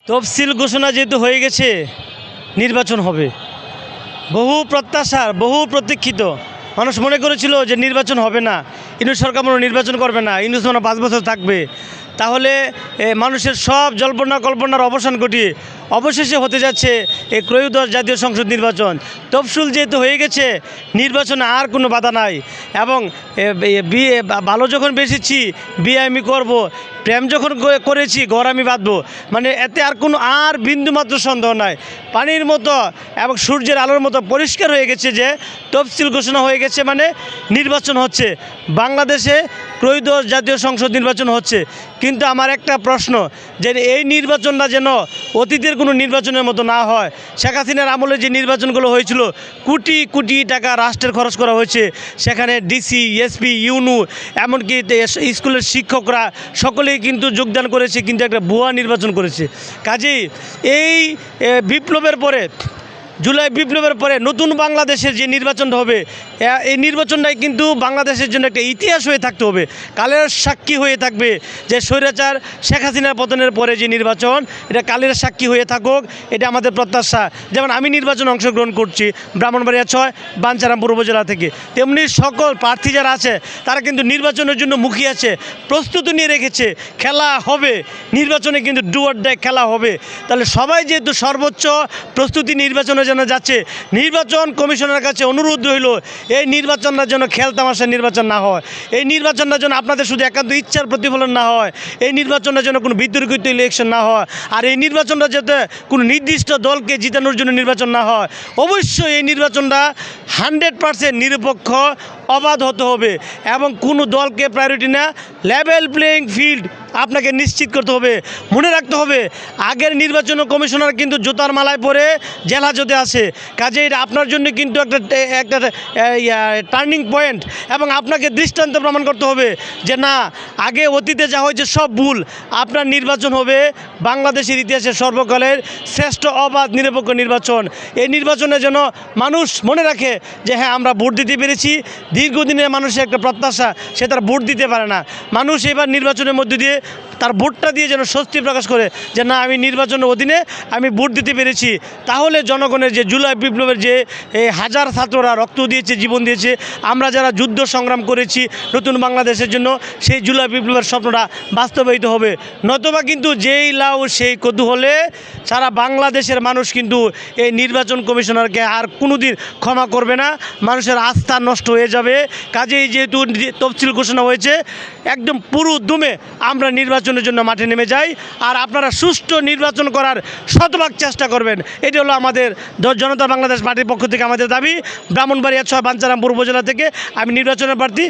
তফসিল ঘোষণা যেহেতু হয়ে গেছে, নির্বাচন হবে। বহু প্রত্যাশার, বহু প্রতীক্ষিত। মানুষ মনে করেছিল যে নির্বাচন হবে না, ইউনূস সরকার মনে নির্বাচন করবে না, ইউনূস মনে 5 বছর থাকবে। তাহলে মানুষের সব জল্পনা কল্পনার অবসান ঘটিয়ে অবশেষে হতে যাচ্ছে এই ত্রয়োদশ জাতীয় সংসদ নির্বাচন। তফসিল যেহেতু হয়ে গেছে, নির্বাচনে আর কোনো বাধা নাই। এবং বিয়ে ভালো যখন বেসেছি বিয়ে আমি করব, প্রেম যখন করেছি ঘর আমি বাঁধবো, মানে এতে আর কোনো আর বিন্দুমাত্র সন্দেহ নাই। পানির মতো এবং সূর্যের আলোর মতো পরিষ্কার হয়ে গেছে যে তফসিল ঘোষণা হয়ে গেছে, মানে নির্বাচন হচ্ছে। বাংলাদেশে ত্রয়োদশ জাতীয় সংসদ নির্বাচন হচ্ছে। কিন্তু আমার একটা প্রশ্ন, যে এই নির্বাচনটা যেন অতীতের কোনো নির্বাচনের মতো না হয়। শেখ হাসিনার আমলে যে নির্বাচনগুলো হয়েছিল, কোটি কোটি টাকা রাষ্ট্রের খরচ করা হয়েছে, সেখানে ডিসি, এসপি, ইউনু, এমনকি স্কুলের শিক্ষকরা সকলেই কিন্তু যোগদান করেছে, কিন্তু একটা ভুয়া নির্বাচন করেছে। কাজেই এই বিপ্লবের পরে, জুলাই বিপ্লবের পরে নতুন বাংলাদেশের যে নির্বাচনটা হবে, এই নির্বাচনটাই কিন্তু বাংলাদেশের জন্য একটা ইতিহাস হয়ে থাকতে হবে, কালের সাক্ষী হয়ে থাকবে। যে স্বৈরাচার শেখ হাসিনার পতনের পরে যে নির্বাচন, এটা কালের সাক্ষী হয়ে থাকুক, এটা আমাদের প্রত্যাশা। যেমন আমি নির্বাচনে অংশগ্রহণ করছি ব্রাহ্মণবাড়িয়া 6 বাঞ্ছারামপুর উপজেলা থেকে, তেমনি সকল প্রার্থী যারা আছে তারা কিন্তু নির্বাচনের জন্য মুখিয়ে আছে, প্রস্তুতি নিয়ে রেখেছে। খেলা হবে, নির্বাচনে কিন্তু ডু অর ডাই খেলা হবে। তাহলে সবাই যেহেতু সর্বোচ্চ প্রস্তুতি নির্বাচনের জন্য যাচ্ছে, নির্বাচন কমিশনের কাছে অনুরোধ রইল, এই নির্বাচনটা যেন খেলতামাশার নির্বাচন না হয়, এই নির্বাচনটা যেন আপনাদের শুধু একান্ত ইচ্ছার প্রতিফলন না হয়, এই নির্বাচনটা যেন কোনো বিতর্কিত ইলেকশন না হয়, আর এই নির্বাচনটা যাতে কোনো নির্দিষ্ট দলকে জিতানোর জন্য নির্বাচন না হয়। অবশ্যই এই নির্বাচনটা 100% নিরপেক্ষ, অবাধ হতে হবে এবং কোনো দলকে প্রায়োরিটি না, লেভেল প্লেয়িং ফিল্ড আপনাকে নিশ্চিত করতে হবে। মনে রাখতে হবে, আগের নির্বাচন কমিশনার কিন্তু জুতার মালায় পরে জেল হাজতে আছে। কাজে এটা আপনার জন্য কিন্তু একটা টার্নিং পয়েন্ট, এবং আপনাকে দৃষ্টান্ত প্রমাণ করতে হবে যে না, আগে অতীতে যা হয়েছে সব ভুল। আপনার নির্বাচন হবে বাংলাদেশের ইতিহাসের সর্বকালের শ্রেষ্ঠ, অবাধ, নিরপেক্ষ নির্বাচন। এই নির্বাচনে যেন মানুষ মনে রাখে যে হ্যাঁ, আমরা ভোট দিতে পেরেছি। দীর্ঘদিনের মানুষের একটা প্রত্যাশা, সে তার ভোট দিতে পারে না। মানুষ এবার নির্বাচনের মধ্যে দিয়ে তার ভোটটা দিয়ে যেন স্বস্তি প্রকাশ করে যে না, আমি নির্বাচনের অধীনে আমি ভোট দিতে পেরেছি। তাহলে জনগণের যে জুলাই বিপ্লবের যে হাজার ছাত্ররা রক্ত দিয়েছে, জীবন দিয়েছে, আমরা যারা যুদ্ধ সংগ্রাম করেছি নতুন বাংলাদেশের জন্য, সেই জুলাই বিপ্লবের স্বপ্নটা বাস্তবায়িত হবে। নতুবা কিন্তু যেই লাউ সেই কদু হলে সারা বাংলাদেশের মানুষ কিন্তু এই নির্বাচন কমিশনারকে আর কোনোদিন ক্ষমা করবে না। মানুষের আস্থা নষ্ট হয়ে যাবে। কাজেই যেহেতু তফসিল ঘোষণা হয়েছে, একদম পুরো দমে আমরা নির্বাচনের জন্য মাঠে নেমে যাই। আর আপনারা সুষ্ঠু নির্বাচন করার শতভাগ চেষ্টা করবেন, এটি হলো আমাদের জনতা বাংলাদেশ পার্টির পক্ষ থেকে আমাদের দাবি। ব্রাহ্মণবাড়িয়া 6 বাঞ্ছারামপুর উপজেলা থেকে আমি নির্বাচনের প্রার্থী।